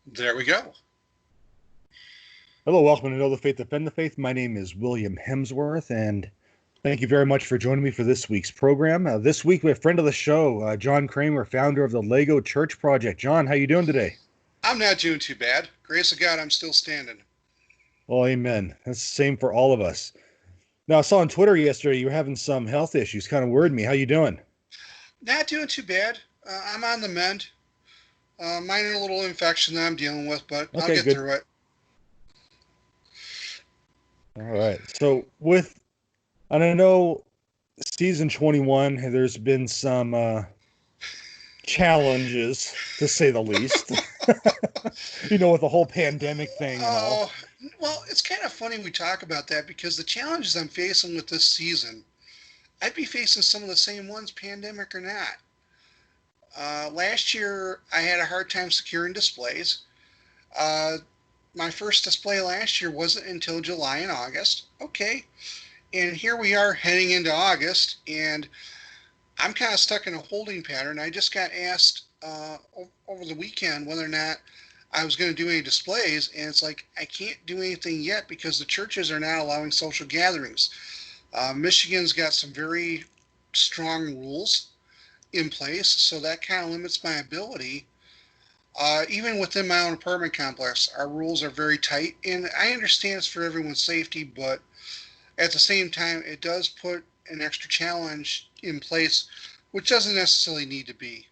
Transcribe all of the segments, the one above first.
There we go. Hello, welcome to Know the Faith, Defend the Faith. My name is William Hemsworth, and thank you very much for joining me for this week's program. This week, we have a friend of the show, John Kraemer, founder of the Lego Church Project. John, how you doing today? I'm not doing too bad. Grace of God, I'm still standing. Well, amen. That's the same for all of us. Now, I saw on Twitter yesterday you were having some health issues. Kind of worried me. How you doing? Not doing too bad. I'm on the mend. Minor little infection that I'm dealing with, but I'll Okay, get good. through it. All right. And I know season 21, there's been some challenges, to say the least. With the whole pandemic thing and all. Oh, well, it's kind of funny we talk about that because the challenges I'm facing with this season, I'd be facing some of the same ones, pandemic or not. Last year, I had a hard time securing displays. Uh, my first display last year wasn't until July and August. Okay, and here we are heading into August, and I'm kind of stuck in a holding pattern. I just got asked over the weekend whether or not I was going to do any displays, and it's like I can't do anything yet because the churches are not allowing social gatherings. Michigan's got some very strong rules in place, so that kind of limits my ability. Even within my own apartment complex, our rules are very tight, and I understand it's for everyone's safety, but at the same time, it does put an extra challenge in place, which doesn't necessarily need to be.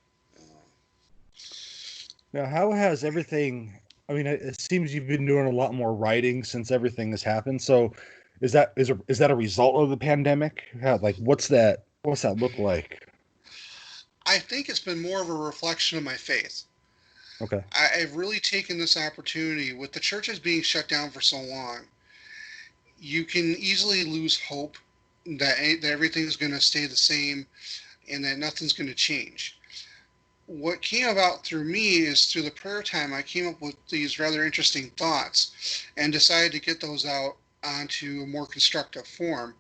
Now, how has everything? I mean, it seems you've been doing a lot more writing since everything has happened. So, is that a result of the pandemic? What's that look like? I think it's been more of a reflection of my faith. Okay. I've really taken this opportunity with the churches being shut down for so long. You can easily lose hope that everything's going to stay the same and that nothing's going to change. What came about through me is through the prayer time, I came up with these rather interesting thoughts and decided to get those out onto a more constructive form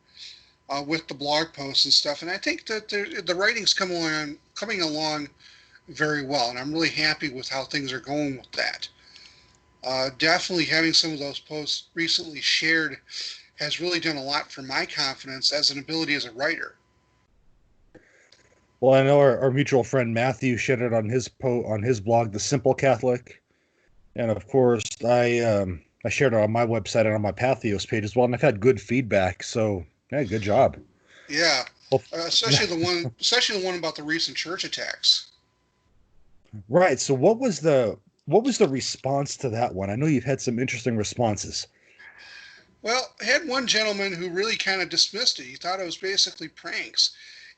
with the blog posts and stuff. And I think that the writing's coming along very well, and I'm really happy with how things are going with that. Definitely having some of those posts recently shared has really done a lot for my confidence as an ability as a writer. Well, I know our mutual friend Matthew shared it on his blog, The Simple Catholic, and of course I shared it on my website and on my Pathos page as well, and I've had good feedback. So, yeah, good job. Yeah, Well, especially the one about the recent church attacks. right. So, what was the response to that one? I know you've had some interesting responses. Well, I had one gentleman who really kind of dismissed it. He thought it was basically pranks.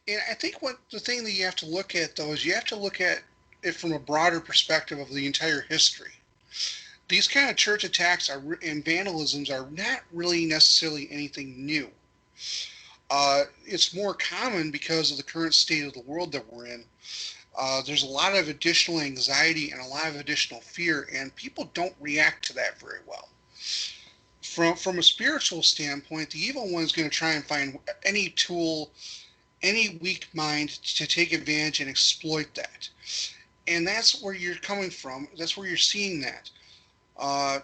And I think what the thing that you have to look at though is you have to look at it from a broader perspective of the entire history. These kind of church attacks and vandalisms are not really necessarily anything new. It's more common because of the current state of the world that we're in. There's a lot of additional anxiety and a lot of additional fear, and people don't react to that very well. From a spiritual standpoint, the evil one is going to try and find any tool, any weak mind to take advantage and exploit that. And that's where you're coming from. That's where you're seeing that. Uh,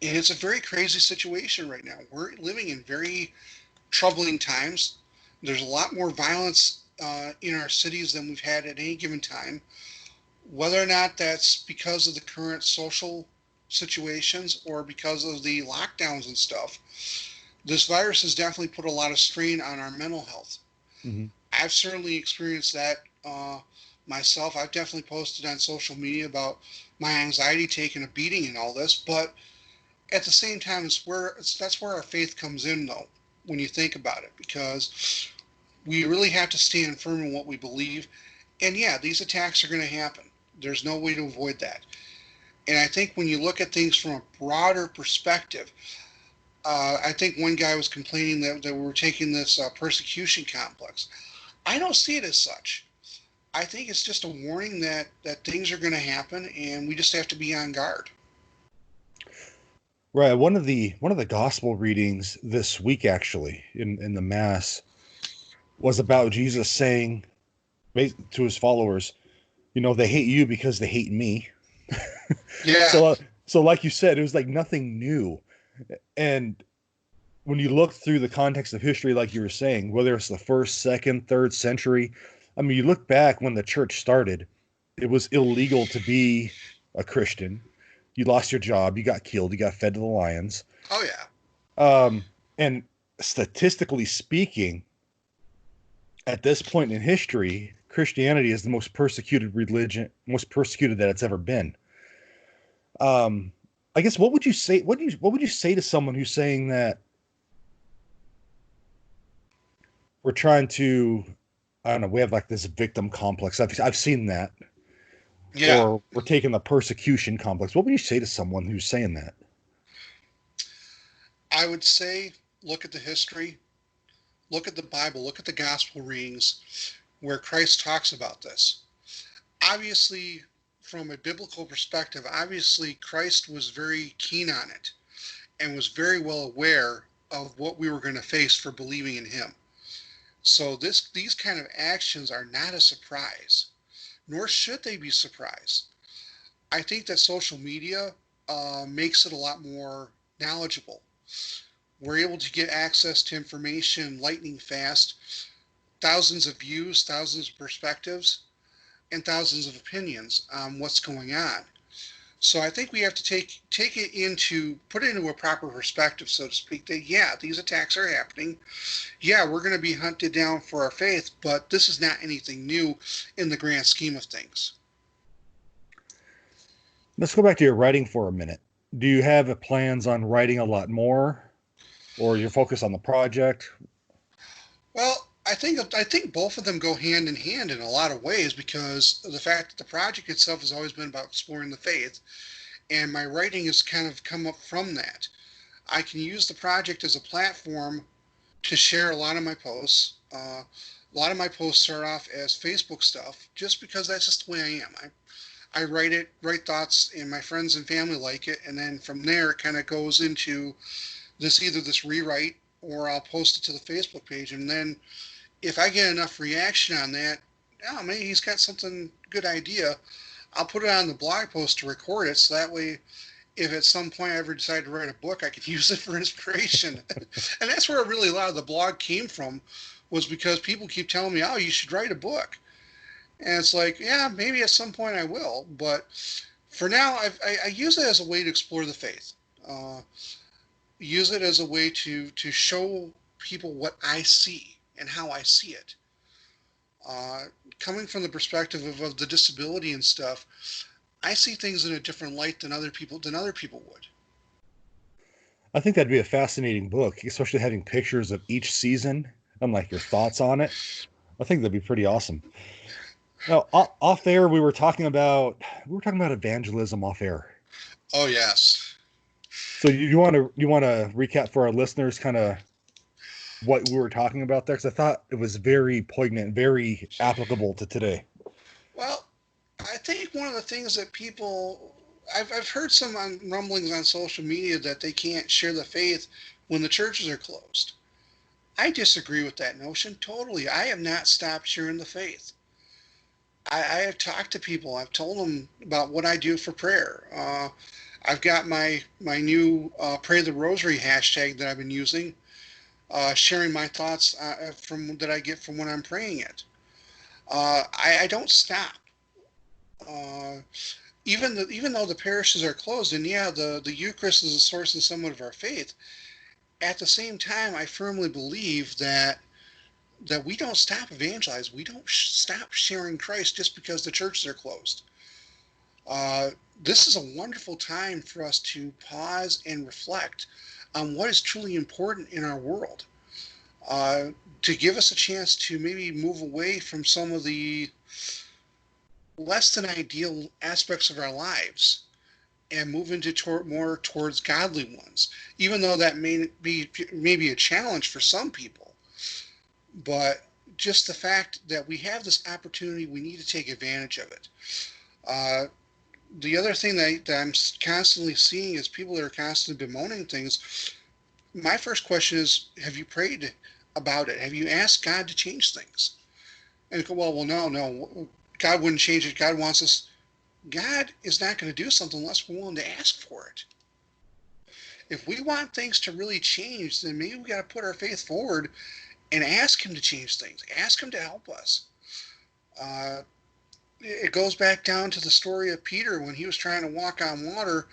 and it's a very crazy situation right now. We're living in very troubling times. There's a lot more violence in our cities than we've had at any given time. Whether or not that's because of the current social situations or because of the lockdowns and stuff, this virus has definitely put a lot of strain on our mental health. Hmm. I've certainly experienced that myself. I've definitely posted on social media about my anxiety taking a beating and all this, but at the same time, that's where our faith comes in, though, when you think about it, because we really have to stand firm in what we believe. And yeah, these attacks are going to happen. There's no way to avoid that. And I think when you look at things from a broader perspective, I think one guy was complaining that we were taking this persecution complex. I don't see it as such. I think it's just a warning that things are going to happen, and we just have to be on guard. Right. One of the gospel readings this week, actually, in the mass, was about Jesus saying to his followers, they hate you because they hate me. Yeah. So like you said, it was like nothing new. And when you look through the context of history, like you were saying, whether it's the first, second, third century, I mean, you look back when the church started, it was illegal to be a Christian. You lost your job, you got killed, you got fed to the lions. Oh yeah. Um, and statistically speaking, at this point in history, Christianity is the most persecuted religion, most persecuted that it's ever been. Um, I guess what would you say? What would you say to someone who's saying that we're trying to, I don't know, we have like this victim complex. I've seen that, Yeah. or we're taking the persecution complex. What would you say to someone who's saying that? I would say look at the history, look at the Bible, look at the gospel readings where Christ talks about this. Obviously, from a biblical perspective, obviously Christ was very keen on it and was very well aware of what we were going to face for believing in him. So these kind of actions are not a surprise, nor should they be surprise. I think that social media makes it a lot more knowledgeable. We're able to get access to information lightning fast, thousands of views, thousands of perspectives, and thousands of opinions on what's going on. So I think we have to take it into put it into a proper perspective, so to speak. That yeah, these attacks are happening. Yeah, we're going to be hunted down for our faith, but this is not anything new in the grand scheme of things. Let's go back to your writing for a minute. Do you have plans on writing a lot more, or you're focused on the project? Well, I think both of them go hand in hand in a lot of ways because of the fact that the project itself has always been about exploring the faith, and my writing has kind of come up from that. I can use the project as a platform to share a lot of my posts. A lot of my posts start off as Facebook stuff, just because that's just the way I am. I write thoughts, and my friends and family like it, and then from there it kind of goes into this rewrite, or I'll post it to the Facebook page, and then if I get enough reaction on that, oh, maybe he's got something good idea. I'll put it on the blog post to record it, so that way, if at some point I ever decide to write a book, I could use it for inspiration. And that's where really a lot of the blog came from, was because people keep telling me, "Oh, you should write a book," and it's like, yeah, maybe at some point I will, but for now, I use it as a way to explore the faith. Uh, Use it as a way to show people what I see and how I see it. Uh, Coming from the perspective of the disability and stuff, I see things in a different light than other people would. I think that'd be a fascinating book, especially having pictures of each season and like your thoughts on it. I think that'd be pretty awesome. Now, off air, we were talking about evangelism off air. Oh yes. So you want to recap for our listeners kind of what we were talking about there? Because I thought it was very poignant, very applicable to today. Well, I think one of the things that I've heard some rumblings on social media that they can't share the faith when the churches are closed. I disagree with that notion totally. I have not stopped sharing the faith. I have talked to people. I've told them about what I do for prayer. I've got my new pray the rosary hashtag that I've been using, sharing my thoughts from that I get from when I'm praying it. I don't stop. Uh, even though the parishes are closed, and yeah, the Eucharist is a source and somewhat of our faith. At the same time, I firmly believe that we don't stop evangelize. We don't stop sharing Christ just because the churches are closed. Uh, this is a wonderful time for us to pause and reflect on what is truly important in our world. Uh, to give us a chance to maybe move away from some of the less than ideal aspects of our lives and move into more towards godly ones, even though that may be a challenge for some people. But just the fact that we have this opportunity, we need to take advantage of it. Uh, the other thing that I'm constantly seeing is people that are constantly bemoaning things. My first question is, have you prayed about it? Have you asked God to change things? And go, well, no, God wouldn't change it. God wants us. God is not going to do something unless we're willing to ask for it. If we want things to really change, then maybe we got to put our faith forward and ask Him to change things. Ask Him to help us. Uh, it goes back down to the story of Peter when he was trying to walk on water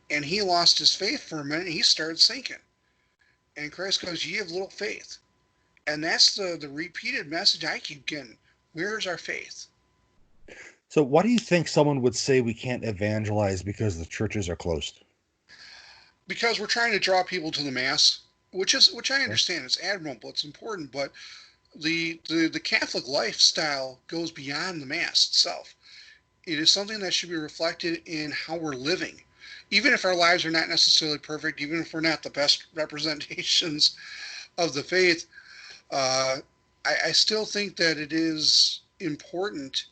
and he lost his faith for a minute and he started sinking. And Christ goes, "Ye have little faith." And that's the repeated message I keep getting. Where's our faith? So, why do you think someone would say we can't evangelize because the churches are closed? Because we're trying to draw people to the mass, which I Okay. understand. It's admirable, it's important, but the Catholic lifestyle goes beyond the mass itself. It is something that should be reflected in how we're living. Even if our lives are not necessarily perfect, even if we're not the best representations of the faith, uh, I still think that it is important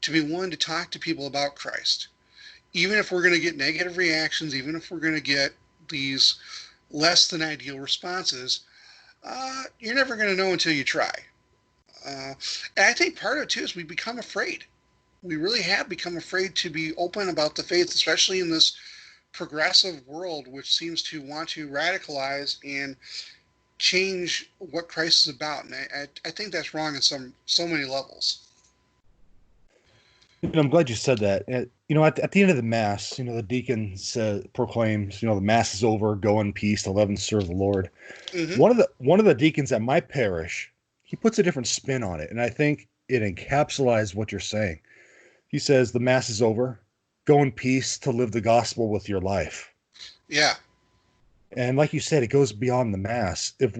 to be willing to talk to people about Christ. Even if we're going to get negative reactions, even if we're going to get these less than ideal responses, you're never going to know until you try. And I think part of it too is we become afraid. We really have become afraid to be open about the faith, especially in this progressive world, which seems to want to radicalize and change what Christ is about. And I think that's wrong in so many levels. I'm glad you said that. At the end of the mass, the deacon proclaims, the mass is over. Go in peace. To love and serve the Lord. Hmm. One of the deacons at my parish, he puts a different spin on it, and I think it encapsulates what you're saying. He says the mass is over. Go in peace to live the gospel with your life. Yeah, And like you said, it goes beyond the mass. If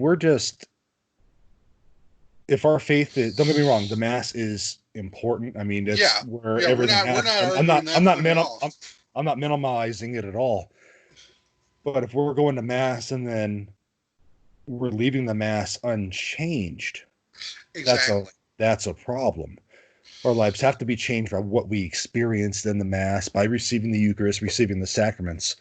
our faith is, don't get me wrong, the mass is important. I mean, it's yeah, where yeah. everything We're happens. not I'm arguing not, I'm that not, point at minim, all. I'm not minimizing it at all. But if we're going to mass and then we're leaving the mass unchanged, that's a Exactly. that's a problem. Our lives have to be changed by what we experienced in the mass, by receiving the Eucharist, receiving the sacraments.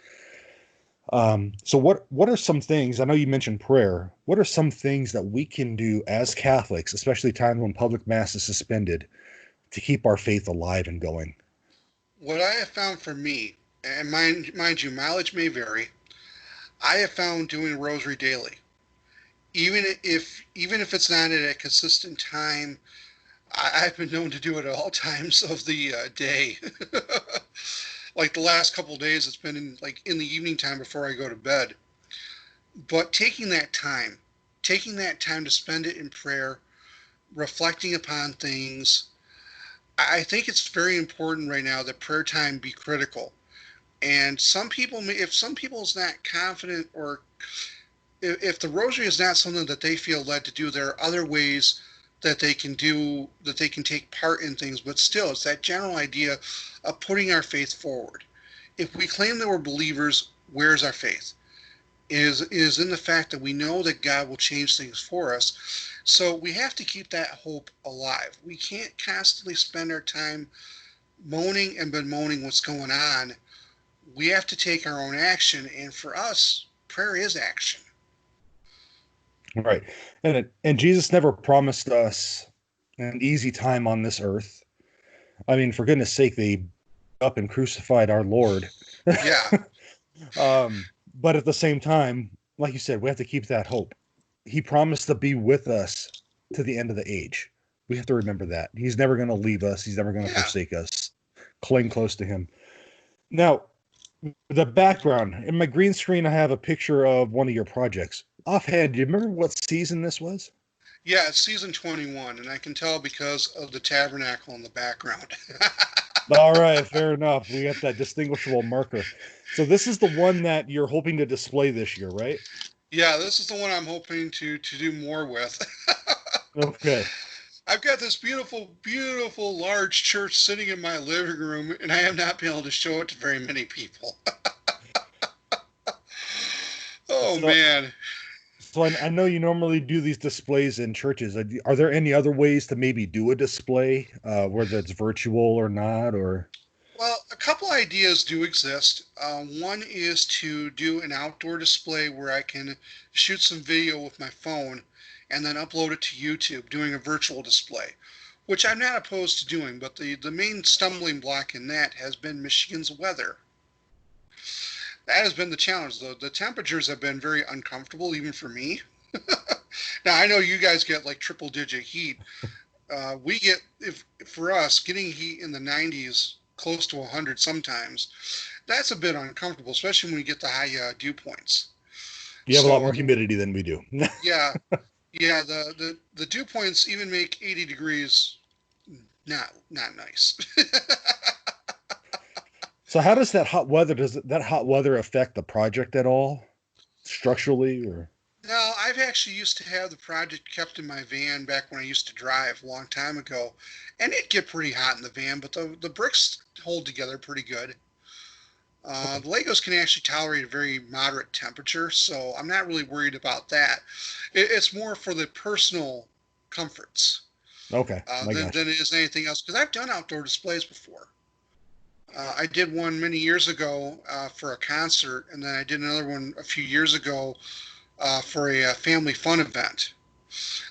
So what are some things? I know you mentioned prayer. What are some things that we can do as Catholics, especially times when public mass is suspended, to keep our faith alive and going? What I have found for me, and mind you, mileage may vary. I have found doing rosary daily, even if it's not at a consistent time. I've been known to do it at all times of the day. Like the last couple of days, it's been in the evening time before I go to bed. But taking that time to spend it in prayer, reflecting upon things. I think it's very important right now that prayer time be critical. And some people, if some people's not confident, or if the rosary is not something that they feel led to do, there are other ways that they can do, that they can take part in things. But still, it's that general idea of putting our faith forward. If we claim that we're believers, where's our faith? Is in the fact that we know that God will change things for us. So we have to keep that hope alive. We can't constantly spend our time moaning and bemoaning what's going on. We have to take our own action, and for us, prayer is action. Right. And Jesus never promised us an easy time on this earth. I mean, for goodness sake, they up and crucified our Lord. Yeah, But at the same time, like you said, we have to keep that hope. He promised to be with us to the end of the age. We have to remember that. He's never going to leave us. He's never going to yeah. forsake us. Cling close to him. Now, the background in my green screen, I have a picture of one of your projects. Offhand, do you remember what season this was? Yeah, it's season 21, and I can tell because of the tabernacle in the background. All right, fair enough. We got that distinguishable marker. So this is the one that you're hoping to display this year, right? Yeah, this is the one I'm hoping to do more with. Okay. I've got this beautiful, beautiful large church sitting in my living room, and I have not been able to show it to very many people. Oh So man. I know you normally do these displays in churches. Are there any other ways to maybe do a display, whether it's virtual or not, or Well, a couple ideas do exist. One is to do an outdoor display where I can shoot some video with my phone and then upload it to YouTube, doing a virtual display. which I'm not opposed to doing, but the main stumbling block in that has been Michigan's weather. That has been the challenge, though. The temperatures have been very uncomfortable, even for me. Now, I know you guys get like triple digit heat. We get, if for us, getting heat in the 90s, close to 100 sometimes, that's a bit uncomfortable, especially when you get the high dew points. You have a lot So, more humidity than we do. yeah, yeah, the dew points even make 80 degrees not nice. So how does that hot weather affect the project at all, structurally, or? No, I've actually used to have the project kept in my van back when I used to drive a long time ago, and it'd get pretty hot in the van, but the bricks hold together pretty good. Okay. The Legos can actually tolerate a very moderate temperature, so I'm not really worried about that. It's more for the personal comforts Okay, I got than it is anything else, because I've done outdoor displays before. I did one many years ago for a concert, and then I did another one a few years ago for a family fun event.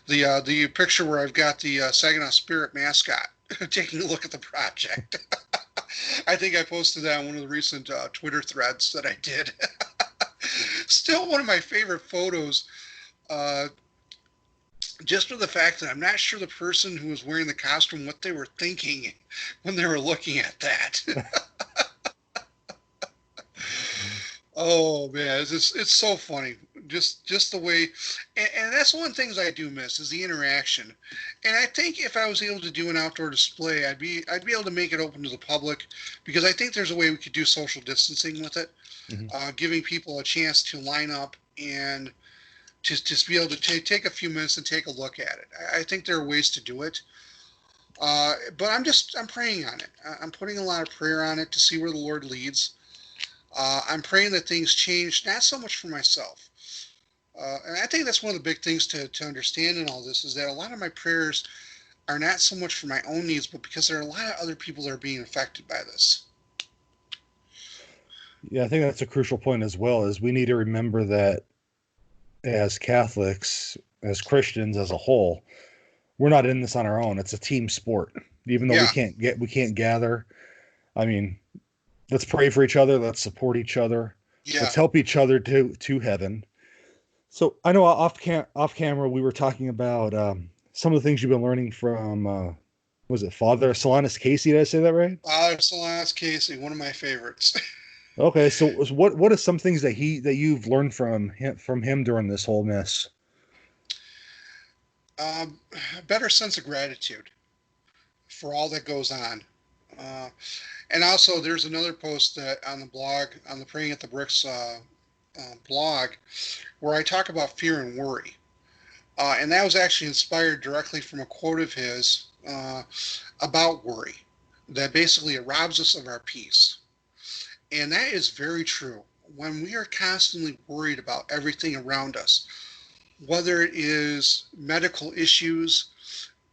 The picture where I've got the Saginaw Spirit mascot taking a look at the project. I think I posted that on one of the recent Twitter threads that I did. Still one of my favorite photos, uh, just for the fact that I'm not sure the person who was wearing the costume what they were thinking when they were looking at that. Oh man, it's so funny. Just the way, and that's one of the things I do miss is the interaction. And I think if I was able to do an outdoor display, I'd be able to make it open to the public, because I think there's a way we could do social distancing with it, Mhm. giving people a chance to line up and just be able to take a few minutes and take a look at it. I think there are ways to do it. But I'm praying on it. I'm putting a lot of prayer on it to see where the Lord leads. I'm praying that things change, not so much for myself. And I think that's one of the big things to understand in all this is that a lot of my prayers are not so much for my own needs, but because there are a lot of other people that are being affected by this. Yeah, I think that's a crucial point as well, is we need to remember that as Catholics, as Christians as a whole, we're not in this on our own. It's a team sport. Even though Yeah, we can't gather. I mean, let's pray for each other, let's support each other. yeah. Let's help each other to heaven. So I know off camera we were talking about some of the things you've been learning from was it Father Solanus Casey? Did I say that right? Celeste Casey, one of my favorites. Okay, so what are some things that you've learned from him during this whole mess? um, a better sense of gratitude for all that goes on. Uh, and also, there's another post that on the blog, on the Praying at the Bricks blog, where I talk about fear and worry. And that was actually inspired directly from a quote of his about worry, that basically it robs us of our peace. And that is very true. When we are constantly worried about everything around us, whether it is medical issues,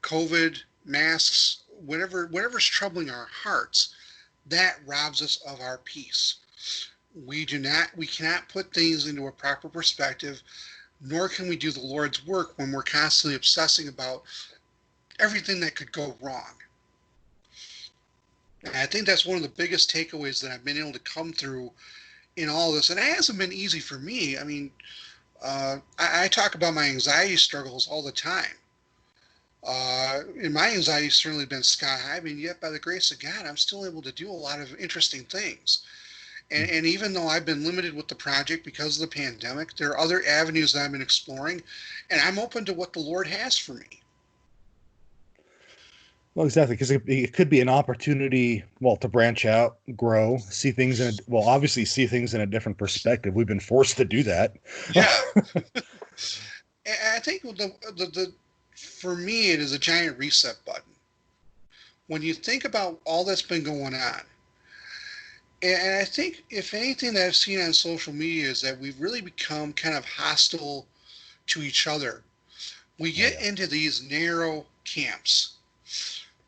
COVID, masks, whatever's troubling our hearts, that robs us of our peace. We cannot put things into a proper perspective, nor can we do the Lord's work when we're constantly obsessing about everything that could go wrong. And I think that's one of the biggest takeaways that I've been able to come through in all this. And it hasn't been easy for me. I mean, I talk about my anxiety struggles all the time. And my anxiety's certainly been sky high. I mean, yet by the grace of God, I'm still able to do a lot of interesting things. And even though I've been limited with the project because of the pandemic, there are other avenues that I've been exploring, and I'm open to what the Lord has for me. Well, exactly, because it could be an opportunity, well, to branch out, grow, see things obviously see things in a different perspective. We've been forced to do that. Yeah, and I think the for me, it is a giant reset button. When you think about all that's been going on, and I think if anything that I've seen on social media is that we've really become kind of hostile to each other. We Oh get yeah. into these narrow camps.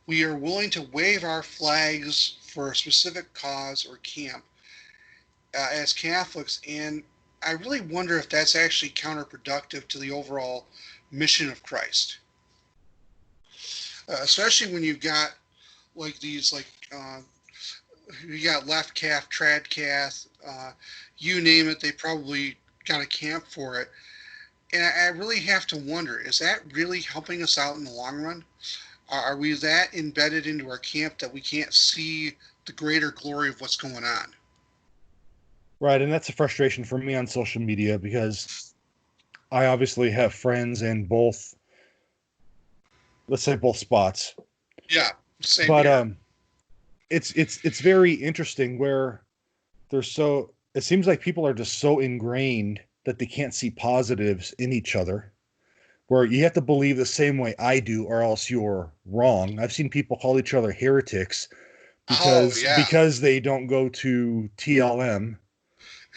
We are willing to wave our flags for a specific cause or camp as Catholics, and I really wonder if that's actually counterproductive to the overall mission of Christ. especially when you've got like these like you got left calf, trad calf, you name it, they probably got a camp for it. And I really have to wonder, is that really helping us out in the long run? Are we that embedded into our camp that we can't see the greater glory of what's going on? Right, and that's a frustration for me on social media because I obviously have friends in both, let's say both spots. Yeah, same But here. it's very interesting where they're so it seems like people are just so ingrained that they can't see positives in each other. Where you have to believe the same way I do or else you're wrong. I've seen people call each other heretics Oh yeah, because they don't go to TLM.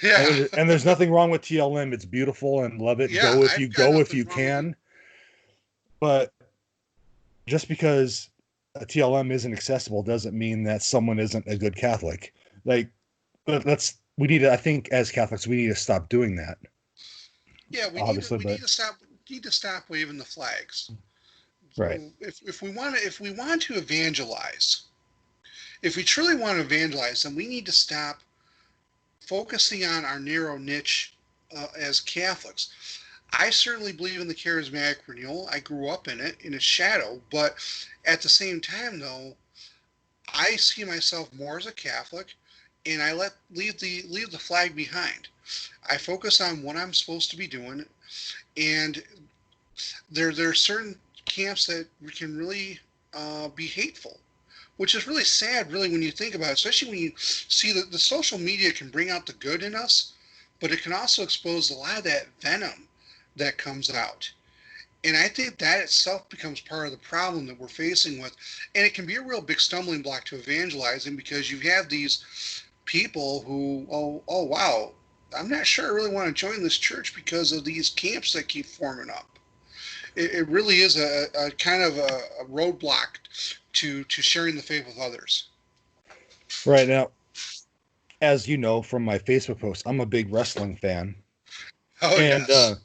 yeah, And there's nothing wrong with TLM. It's beautiful and love it. yeah. I've got Go if nothing you wrong with it. can. But just because a TLM isn't accessible doesn't mean that someone isn't a good Catholic. Like that's we need to, I think as Catholics we need to stop doing that. Yeah, Obviously, we but need to stop waving the flags. right. If we want to evangelize, if we truly want to evangelize, then we need to stop focusing on our narrow niche as Catholics. I certainly believe in the charismatic renewal. I grew up in its shadow, but at the same time, though, I see myself more as a Catholic, and I leave the flag behind. I focus on what I'm supposed to be doing, and there are certain camps that can really be hateful, which is really sad, really, when you think about it, especially when you see that the social media can bring out the good in us, but it can also expose a lot of that venom that comes out. And I think that itself becomes part of the problem that we're facing with. And it can be a real big stumbling block to evangelizing because you have these people who, oh wow, I'm not sure I really want to join this church because of these camps that keep forming up. It really is a kind of a roadblock to sharing the faith with others. Right now, as you know from my Facebook post, I'm a big wrestling fan. Oh And yes,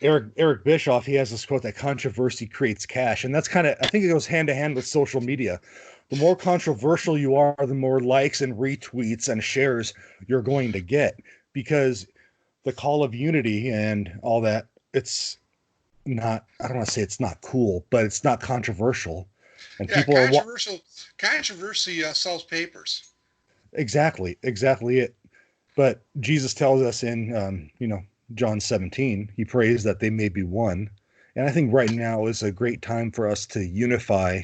Eric Bischoff, he has this quote that controversy creates cash, and that's kind of I think it goes hand to hand with social media. The more controversial you are, the more likes and retweets and shares you're going to get because the call of unity and all that, it's not I don't want to say it's not cool, but it's not controversial. And yeah, people are controversy sells papers. exactly it. But Jesus tells us in John 17, he prays that they may be one. And I think right now is a great time for us to unify,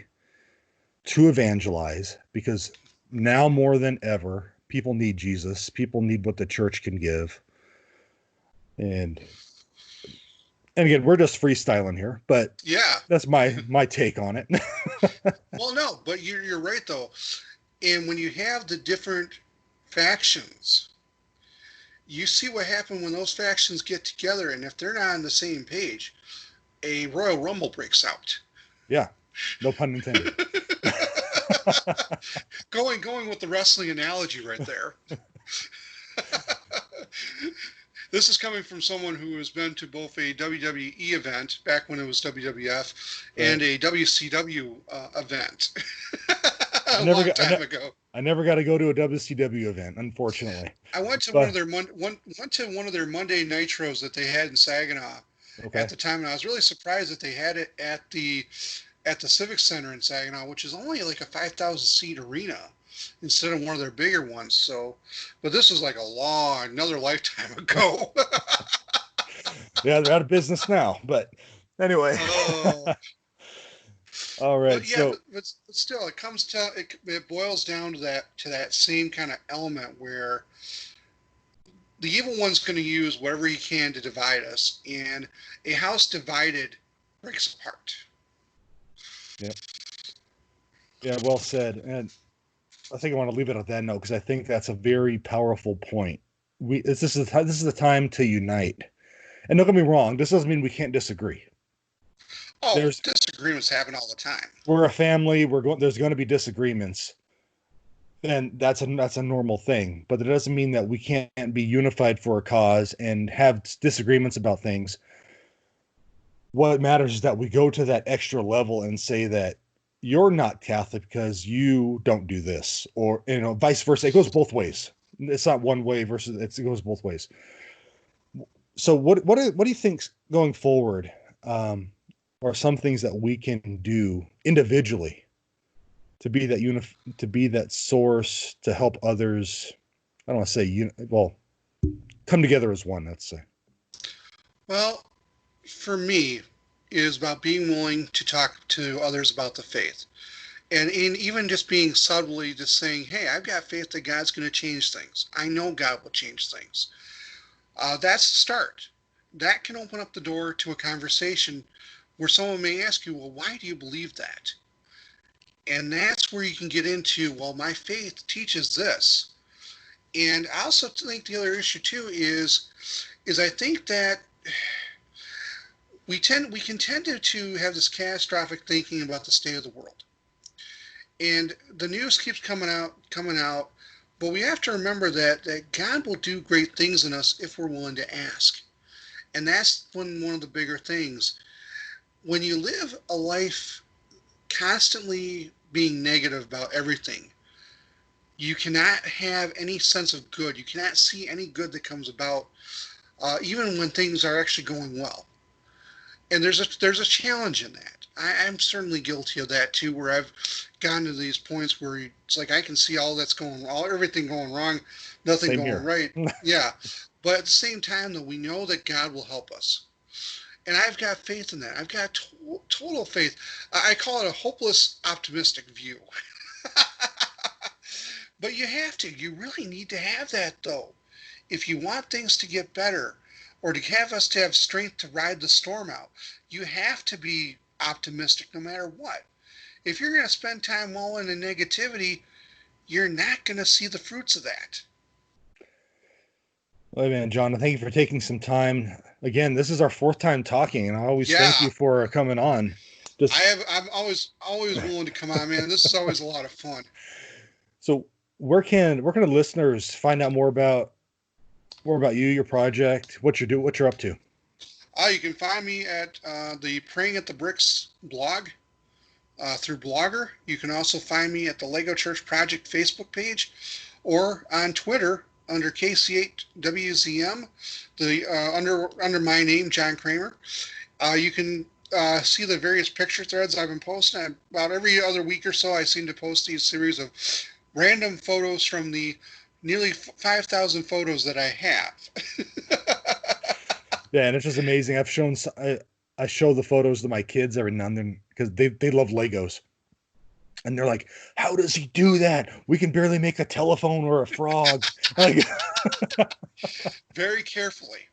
to evangelize, because now more than ever, people need Jesus. People need what the church can give. And again, we're just freestyling here, but Yeah, that's my take on it. well, no, but you're right though. And when you have the different factions, you see what happened when those factions get together, and if they're not on the same page, a Royal Rumble breaks out. Yeah, no pun intended. Going with the wrestling analogy right there. This is coming from someone who has been to both a WWE event back when it was WWF Right. and a WCW event I a never long got time ago. I never got to go to a WCW event, unfortunately. I went to But one of their Monday Nitros that they had in Saginaw at okay. the time, and I was really surprised that they had it at the Civic Center in Saginaw, which is only like a 5,000 seat arena instead of one of their bigger ones. So, but this was like another lifetime ago. Yeah, they're out of business now. But anyway. Oh, All right. but yeah, So but still, it boils down to that same kind of element where the evil one's going to use whatever he can to divide us, and a house divided breaks apart. yeah, yeah, well said. And I think I want to leave it at that note because I think that's a very powerful point. This is the time to unite. And don't get me wrong, this doesn't mean we can't disagree. Oh, There's disagreements happen all the time. we're a family, there's going to be disagreements. And that's a normal thing, but it doesn't mean that we can't be unified for a cause and have disagreements about things. What matters is that we go to that extra level and say that you're not Catholic because you don't do this, or vice versa. It goes both ways. It's not one way versus it goes both ways. So what do you think going forward are some things that we can do individually to be that to be that source to help others? I don't want to say come together as one. Let's say. Well, for me, it is about being willing to talk to others about the faith. And in even just being subtly just saying, hey, I've got faith that God's going to change things. I know God will change things. That's the start. That can open up the door to a conversation where someone may ask you, well, why do you believe that? And that's where you can get into, well, my faith teaches this. And I also think the other issue too is I think that we can tend to have this catastrophic thinking about the state of the world. And the news keeps coming out, but we have to remember that God will do great things in us if we're willing to ask. And that's one of the bigger things. When you live a life constantly being negative about everything, you cannot have any sense of good. You cannot see any good that comes about, even when things are actually going well. And there's a challenge in that. I'm certainly guilty of that too, where I've gotten to these points where it's like I can see all that's everything going wrong, nothing Same going here. right. Yeah, but at the same time, though, we know that God will help us, and I've got faith in that. I've got total faith. I call it a hopeless optimistic view. But you have to. You really need to have that, though, if you want things to get better, or to have us to have strength to ride the storm out. You have to be optimistic no matter what. If you're going to spend time wallowing in negativity, you're not going to see the fruits of that. Well, man, John, thank you for taking some time. Again, this is our fourth time talking, and I always thank Yeah, you for coming on. Just I'm always willing to come on, man. This is always a lot of fun. so, where can the listeners find out more about you, your project, what you're up to? You can find me at the Praying at the Bricks blog through Blogger. You can also find me at the Lego Church Project Facebook page or on Twitter under KC8WZM, under my name, John Kraemer. You can see the various picture threads I've been posting. About every other week or so, I seem to post these series of random photos from the nearly 5,000 photos that I have. Yeah, and it's just amazing. I show the photos to my kids every now and then because they love Legos. And they're like, "How does he do that? We can barely make a telephone or a frog." Like, Very carefully.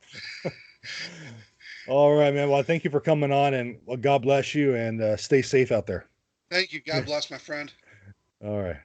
all right, man. Well, thank you for coming on, and well, God bless you, and stay safe out there. Thank you. God bless, my friend. All right.